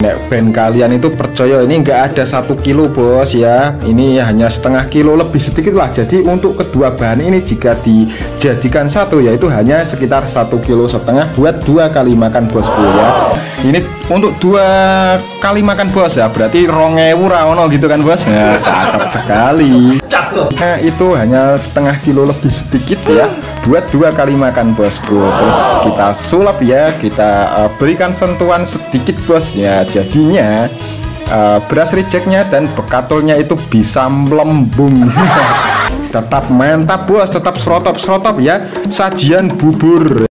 Nek band kalian itu percaya ini nggak ada 1 kilo bos ya, ini hanya setengah kilo lebih sedikit lah. Jadi untuk kedua bahan ini jika dijadikan satu yaitu hanya sekitar 1,5 kilo buat 2 kali makan bosku ya. Ini untuk 2 kali makan bos ya, berarti 2.000 rawono gitu kan bos. Nah, cakep sekali. Nah, itu hanya setengah kilo lebih sedikit ya buat 2 kali makan bosku. Terus kita sulap ya, kita berikan sentuhan sedikit bos ya. Jadinya beras rejectnya dan bekatulnya itu bisa melembung. Tetap mantap bos, tetap serotop ya sajian bubur.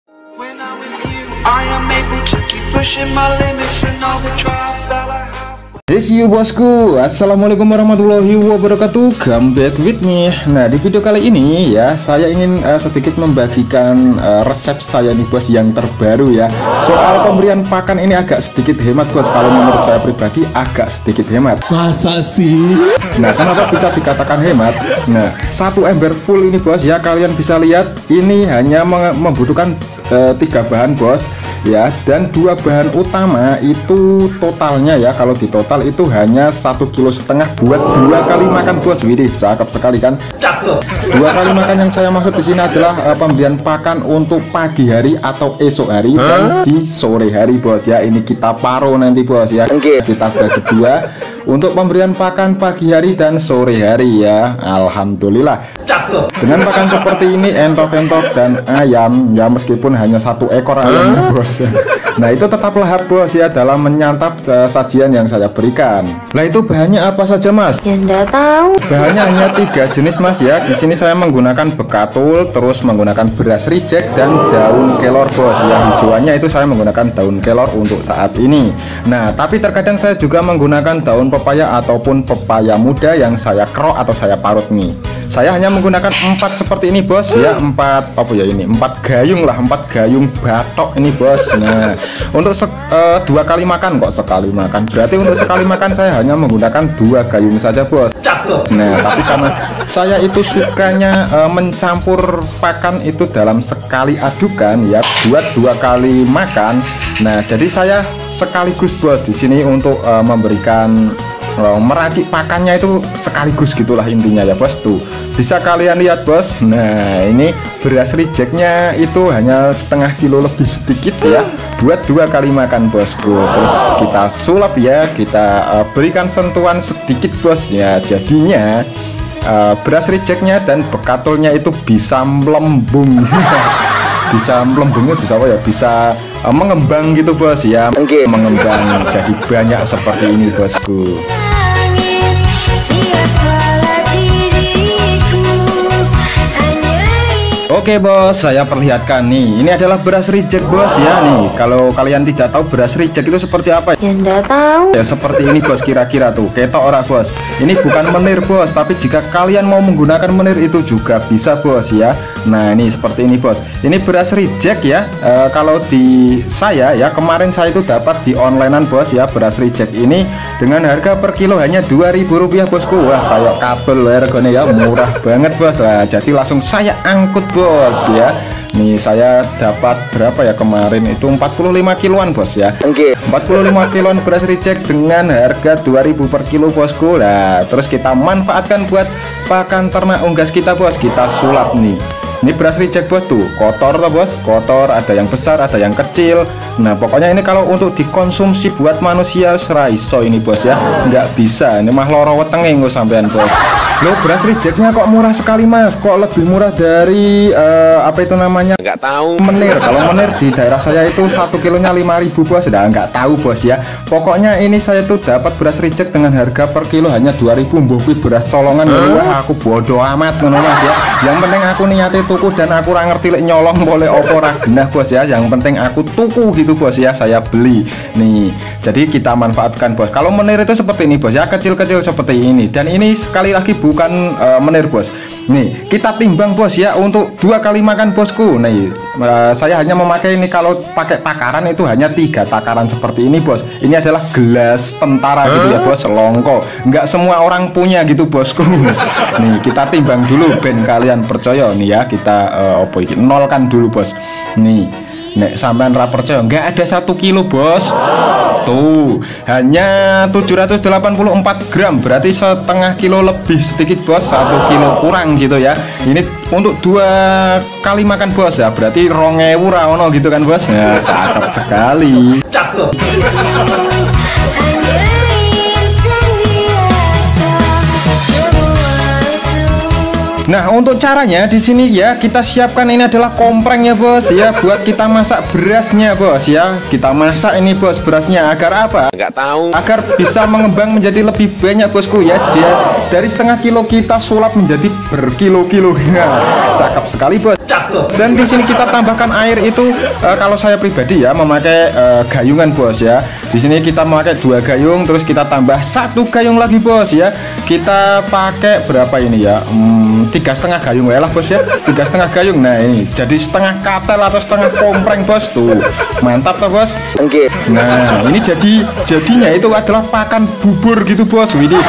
Yes you bosku, assalamualaikum warahmatullahi wabarakatuh. Come back with me. Nah di video kali ini ya saya ingin sedikit membagikan resep saya nih bos yang terbaru ya. Soal pemberian pakan ini agak sedikit hemat bos. Kalau menurut saya pribadi agak sedikit hemat. Masa sih? Nah kenapa bisa dikatakan hemat? Nah 1 ember full ini bos ya, kalian bisa lihat ini hanya membutuhkan 3 bahan bos ya, dan 2 bahan utama itu totalnya ya, kalau di total itu hanya 1,5 kilo buat 2 kali makan bos. Widih cakep sekali kan. Cakep. 2 kali makan yang saya maksud di sini adalah pemberian pakan untuk pagi hari atau esok hari dan di sore hari bos ya. Ini kita paro nanti bos ya. Kita bagi 2 untuk pemberian pakan pagi hari dan sore hari ya. Alhamdulillah. Cakep. Dengan pakan seperti ini entok-entok dan ayam ya, meskipun hanya 1 ekor ayam bos. Nah itu tetap lahap bos ya dalam menyantap sajian yang saya berikan. Nah itu bahannya apa saja mas? Ya enggak tahu. Bahannya hanya 3 jenis mas ya. Di sini saya menggunakan bekatul, terus menggunakan beras reject dan daun kelor bos. Yang hijauannya itu saya menggunakan daun kelor untuk saat ini. Nah tapi terkadang saya juga menggunakan daun pepaya ataupun pepaya muda yang saya kerok atau saya parut nih. Saya hanya menggunakan 4 seperti ini bos ya, 4 apa ya ini, 4 gayung lah, 4 gayung batok ini bos. Nah untuk 2 kali makan kok sekali makan, berarti untuk sekali makan saya hanya menggunakan 2 gayung saja bos. Nah tapi karena saya itu sukanya mencampur pakan itu dalam sekali adukan ya buat 2 kali makan. Nah jadi saya sekaligus bos di sini untuk memberikan meracik pakannya itu sekaligus gitulah intinya ya bos. Tuh bisa kalian lihat bos. Nah ini beras rejectnya itu hanya 0,5 kilo lebih sedikit ya buat 2 kali makan bosku. Terus kita sulap ya, kita berikan sentuhan sedikit bos ya. Jadinya beras rejectnya dan bekatulnya itu bisa melembung. Bisa melembungnya bisa apa ya, bisa mengembang gitu bos ya. Mengembang jadi banyak seperti ini bosku. Oke bos, saya perlihatkan nih. Ini adalah beras reject bos ya. Nih kalau kalian tidak tahu beras reject itu seperti apa ya enggak tahu ya, seperti ini bos kira-kira tuh. Ketok ora bos. Ini bukan menir bos, tapi jika kalian mau menggunakan menir itu juga bisa bos ya. Nah ini seperti ini bos. Ini beras reject ya. Kalau di saya ya, kemarin saya itu dapat di onlinean bos ya, beras reject ini dengan harga per kilo hanya Rp2.000 bosku. Wah kayak kabel harganya ya, murah banget bos. Nah jadi langsung saya angkut bos ya. Nih saya dapat berapa ya kemarin itu, 45 kiloan bos ya. 45 kiloan beras reject dengan harga 2.000 per kilo bosku. Nah terus kita manfaatkan buat pakan ternak unggas kita bos. Kita sulap nih. Ini beras reject bos tuh, kotor tuh bos, kotor, ada yang besar, ada yang kecil. Nah pokoknya ini kalau untuk dikonsumsi buat manusia seraiso ini bos ya, nggak bisa. Ini mah loro wetenge nggo sampean bos. Loh beras rejectnya kok murah sekali mas, kok lebih murah dari apa itu namanya, nggak tahu, menir. Kalau menir di daerah saya itu 1 kilonya 5.000 bos. Udah nggak tahu bos ya. Pokoknya ini saya tuh dapat beras reject dengan harga per kilo hanya 2.000. Mbok beras colongan. Wah aku bodoh amat ngono mas ya. Yang penting aku niate tuku dan aku ora ngerti lek nyolong boleh opo ora genah bos ya. Yang penting aku tuku gitu bos ya, saya beli nih. Jadi kita manfaatkan bos. Kalau menir itu seperti ini bos ya, kecil-kecil seperti ini. Dan ini sekali lagi bukan menir bos. Nih kita timbang bos ya untuk 2 kali makan bosku. Nih saya hanya memakai ini, kalau pakai takaran itu hanya 3 takaran seperti ini bos. Ini adalah gelas tentara gitu ya bos, longko. Nggak semua orang punya gitu bosku. Nih kita timbang dulu ben kalian percaya nih ya. Kita nolkan dulu bos. Nih Nek sampean ra percaya, nggak ada 1 kilo bos. Tuh, hanya 784 gram, berarti setengah kilo lebih sedikit bos, 1 kilo kurang gitu ya. Ini untuk 2 kali makan bos ya, berarti 2000 ra ono gitu kan bos. Ya, cakep sekali. Cakep. Nah, untuk caranya di sini ya kita siapkan ini adalah kompreng ya bos ya, buat kita masak berasnya bos ya. Kita masak ini bos berasnya agar apa? Nggak tahu. Agar bisa mengembang menjadi lebih banyak bosku ya. Dari setengah kilo kita sulap menjadi berkilo-kilo. Nah, cakep sekali bos. Cakep. Dan di sini kita tambahkan air itu kalau saya pribadi ya memakai gayungan bos ya. Di sini kita memakai 2 gayung, terus kita tambah 1 gayung lagi bos ya. Kita pakai berapa ini ya? 3,5 gayung ya lah bos ya, 3,5 gayung. Nah ini jadi setengah katel atau setengah kompreng bos tuh, mantap tuh bos. Oke. Nah ini jadinya itu adalah pakan bubur gitu bos. Widih,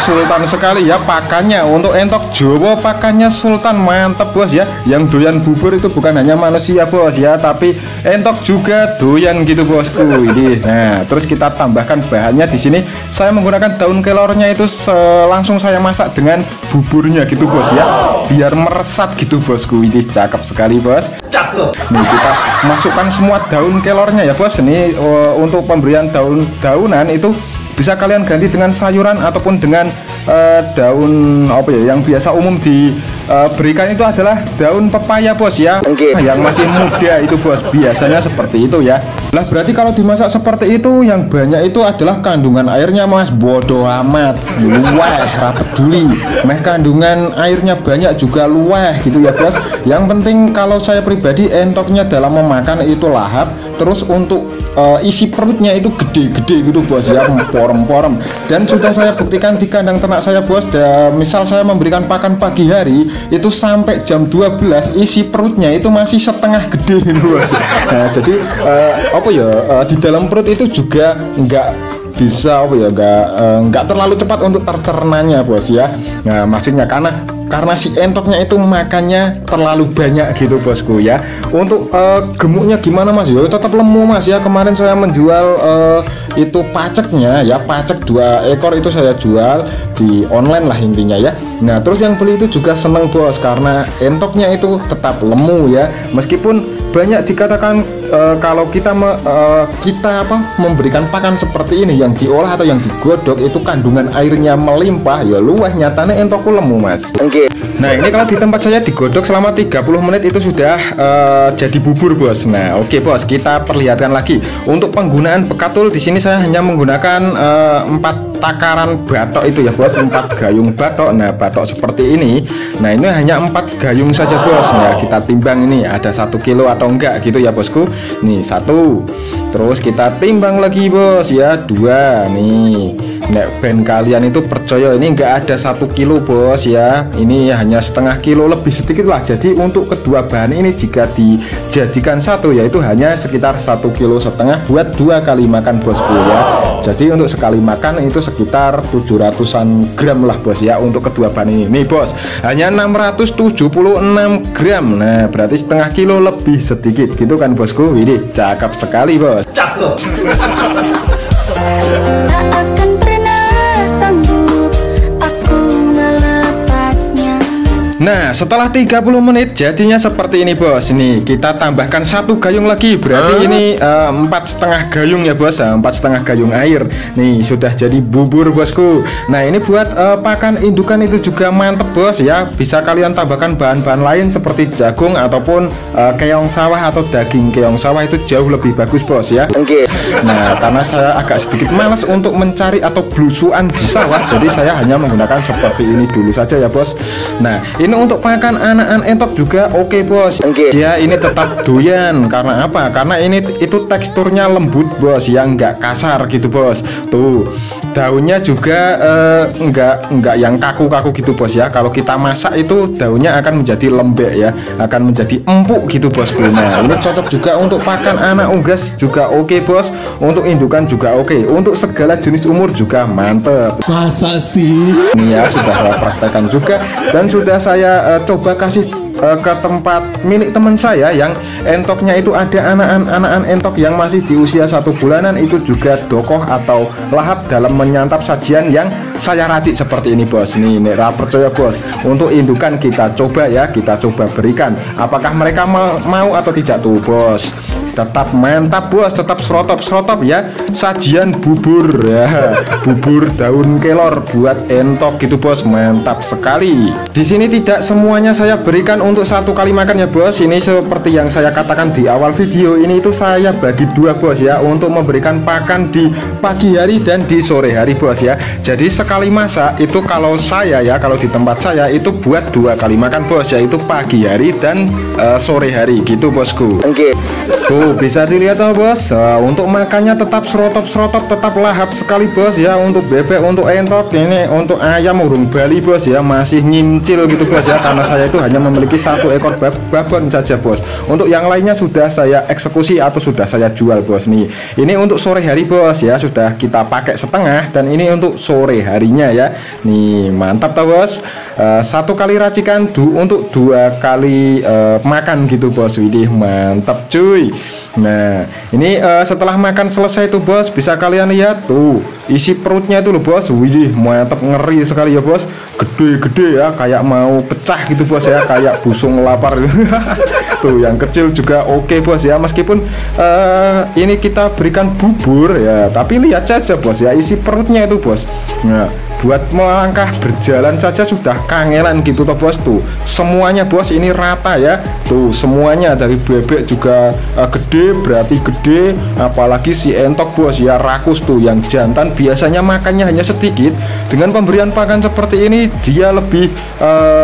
sultan sekali ya pakannya. Untuk entok Jawa pakannya sultan, mantap bos ya. Yang doyan bubur itu bukan hanya manusia bos ya, tapi entok juga doyan gitu bosku. Widih. Nah terus kita tambahkan bahannya di sini. Saya menggunakan daun kelornya itu langsung saya masak dengan buburnya gitu bos ya, biar meresap gitu bosku. Ini cakep sekali bos. Cakep. Nih kita masukkan semua daun kelornya ya bos. Ini untuk pemberian daunan itu bisa kalian ganti dengan sayuran ataupun dengan daun apa ya yang biasa umum diberikan itu adalah daun pepaya bos ya. Yang masih muda itu bos, biasanya seperti itu ya. Lah berarti kalau dimasak seperti itu yang banyak itu adalah kandungan airnya mas, bodoh amat, luweh, ra peduli. Meh kandungan airnya banyak juga luweh gitu ya bos. Yang penting kalau saya pribadi entoknya dalam memakan itu lahap, terus untuk isi perutnya itu gede-gede gitu bos ya, porem-porem. Dan sudah saya buktikan di kandang ternak saya bos. Misal saya memberikan pakan pagi hari itu sampai jam 12 isi perutnya itu masih setengah gede gitu bos. Nah jadi apa ya, di dalam perut itu juga nggak bisa apa ya, nggak terlalu cepat untuk tercernanya bos ya. Nah maksudnya karena si entoknya itu makannya terlalu banyak gitu bosku ya. Untuk gemuknya gimana mas? Yo tetap lemu mas ya. Kemarin saya menjual itu paceknya ya, pacek 2 ekor itu saya jual di online lah intinya ya. Nah terus yang beli itu juga seneng bos, karena entoknya itu tetap lemu ya. Meskipun banyak dikatakan kalau kita memberikan pakan seperti ini yang diolah atau yang digodok itu kandungan airnya melimpah ya, luweh nyatanya entokku lemu mas. Nah ini kalau di tempat saya digodok selama 30 menit itu sudah jadi bubur bos. Nah oke bos, kita perlihatkan lagi untuk penggunaan bekatul. Di sini saya hanya menggunakan 4 takaran batok itu ya bos, 4 gayung batok. Nah batok seperti ini, nah ini hanya 4 gayung saja bos. Nah kita timbang ini ada 1 kilo atau enggak gitu ya bosku. Nih 1, terus kita timbang lagi bos ya, 2 nih. Nek ben kalian itu percaya ini enggak ada 1 kilo bos ya, ini hanya setengah kilo lebih sedikit lah. Jadi untuk kedua bahan ini jika dijadikan satu yaitu hanya sekitar 1,5 kilo buat 2 kali makan bosku ya. Jadi untuk sekali makan itu sekitar 700-an gram lah bos ya untuk kedua bahan ini. Nih bos, hanya 676 gram. Nah berarti setengah kilo lebih sedikit gitu kan bosku. Ini cakep sekali bos. Cakep. Nah setelah 30 menit jadinya seperti ini bos. Ini kita tambahkan 1 gayung lagi, berarti ini 4,5 gayung ya bos, 4,5 gayung air. Nih sudah jadi bubur bosku. Nah ini buat pakan indukan itu juga mantep bos ya. Bisa kalian tambahkan bahan-bahan lain seperti jagung ataupun keong sawah atau daging keong sawah, itu jauh lebih bagus bos ya. Nah karena saya agak sedikit malas untuk mencari atau blusuan di sawah, jadi saya hanya menggunakan seperti ini dulu saja ya bos. Nah ini untuk pakan anakan entok juga oke bos. Dia ini tetap doyan. Karena apa? Karena ini itu teksturnya lembut bos, yang nggak kasar gitu bos. Tuh daunnya juga nggak yang kaku-kaku gitu bos ya. Kalau kita masak itu daunnya akan menjadi lembek ya, akan menjadi empuk gitu bosku. Nah ini cocok juga untuk pakan anak unggas juga oke bos. Untuk indukan juga oke. Untuk segala jenis umur juga mantep. Masa sih? Ini ya sudah saya praktekkan juga dan sudah saya coba kasih ke tempat milik teman saya yang entoknya itu ada anak-anak entok yang masih di usia 1 bulanan, itu juga dokoh atau lahap dalam menyantap sajian yang saya racik seperti ini bos. Nih percaya bos, untuk indukan kita coba ya, kita coba berikan apakah mereka mau atau tidak tuh bos. Tetap mantap bos, tetap serotop ya sajian bubur ya, bubur daun kelor buat entok gitu bos, mantap sekali. Di sini tidak semuanya saya berikan untuk 1 kali makan ya bos. Ini seperti yang saya katakan di awal video, ini itu saya bagi 2 bos ya, untuk memberikan pakan di pagi hari dan di sore hari bos ya. Jadi sekali masak itu kalau saya ya, kalau di tempat saya itu buat 2 kali makan bos, yaitu pagi hari dan sore hari gitu bosku. Oke. Tuh bisa dilihat oh bos, untuk makannya tetap serotop, tetap lahap sekali bos ya. Untuk bebek, untuk entok, ini untuk ayam urung Bali bos ya, masih nyincil gitu bos ya, karena saya itu hanya memiliki 1 ekor babon saja bos. Untuk yang lainnya sudah saya eksekusi atau sudah saya jual bos. Nih ini untuk sore hari bos ya, sudah kita pakai setengah, dan ini untuk sore harinya ya. Nih mantap tau bos, 1 kali racikan untuk 2 kali makan gitu bos. Widih mantap cuy. Nah ini setelah makan selesai tuh bos, bisa kalian lihat tuh isi perutnya itu loh bos. Widih mantap, ngeri sekali ya bos, gede-gede ya, kayak mau pecah gitu bos ya, kayak busung lapar. Tuh yang kecil juga oke bos ya, meskipun ini kita berikan bubur ya, tapi lihat saja bos ya isi perutnya itu bos. Nah buat melangkah berjalan saja sudah kangelan gitu toh bos. Tuh semuanya bos ini rata ya, tuh semuanya dari bebek juga gede, berarti gede, apalagi si entok bos ya rakus tuh. Yang jantan biasanya makannya hanya sedikit, dengan pemberian pakan seperti ini dia lebih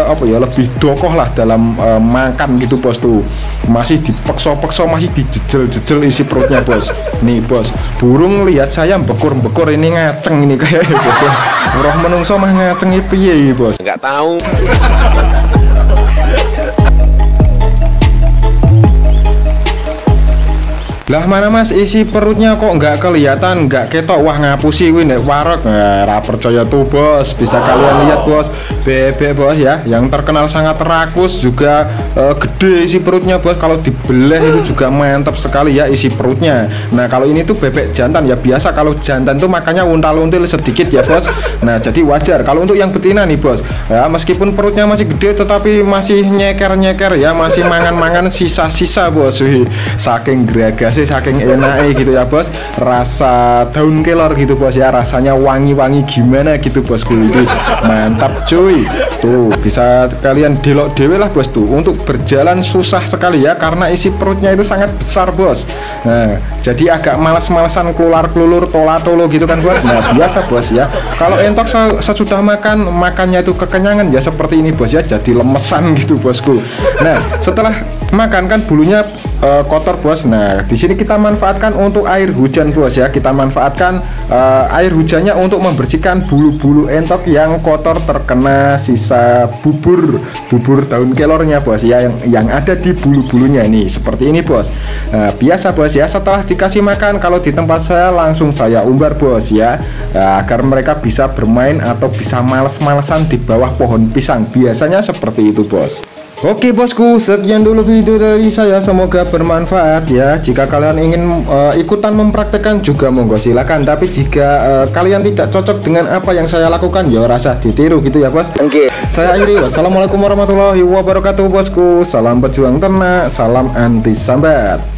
apa ya, lebih dokoh lah dalam makan gitu bos. Tuh masih dipekso-pekso, masih dijejel-jejel isi perutnya bos. Nih bos, burung lihat saya bekur-bekur ini ngaceng ini kayaknya bos ya. Roh menungso mah ngacengi piye bos? Nggak tahu. Lah mana mas isi perutnya kok nggak kelihatan, nggak ketok. Wah ngapusi wih nek warok. Nah, percaya tuh bos, bisa kalian lihat bos, bebek bos ya, yang terkenal sangat rakus juga gede isi perutnya bos. Kalau dibelah itu juga mantap sekali ya isi perutnya. Nah kalau ini tuh bebek jantan ya, biasa kalau jantan tuh makanya untal-until sedikit ya bos. Nah jadi wajar. Kalau untuk yang betina nih bos ya, meskipun perutnya masih gede tetapi masih nyeker-nyeker ya, masih mangan-mangan sisa-sisa bos. Wih, saking geragasnya, saking enaknya gitu ya bos, rasa daun kelor gitu bos ya, rasanya wangi-wangi gimana gitu bos. Ini mantap cuy. Tuh bisa kalian delok dewe lah bos. Tuh untuk berjalan susah sekali ya, karena isi perutnya itu sangat besar bos. Nah jadi agak malas-malasan keluar-kelulur tola-tolo gitu kan bos. Nah biasa bos ya, kalau entok sesudah makannya itu kekenyangan ya seperti ini bos ya, jadi lemesan gitu bosku. Nah setelah makan kan bulunya kotor bos. Nah di sini kita manfaatkan untuk air hujan bos ya, kita manfaatkan air hujannya untuk membersihkan bulu-bulu entok yang kotor terkena sisa bubur daun kelornya bos ya, yang ada di bulu-bulunya ini seperti ini bos. Nah biasa bos ya, setelah dikasih makan, kalau di tempat saya langsung saya umbar bos ya, agar mereka bisa bermain atau bisa males-malesan di bawah pohon pisang, biasanya seperti itu bos. Oke bosku, sekian dulu video dari saya, semoga bermanfaat ya. Jika kalian ingin ikutan mempraktekkan juga monggo silakan, tapi jika kalian tidak cocok dengan apa yang saya lakukan ya rasa ditiru gitu ya bos. Oke, saya akhiri, wassalamualaikum warahmatullahi wabarakatuh bosku. Salam pejuang ternak, salam anti sambat.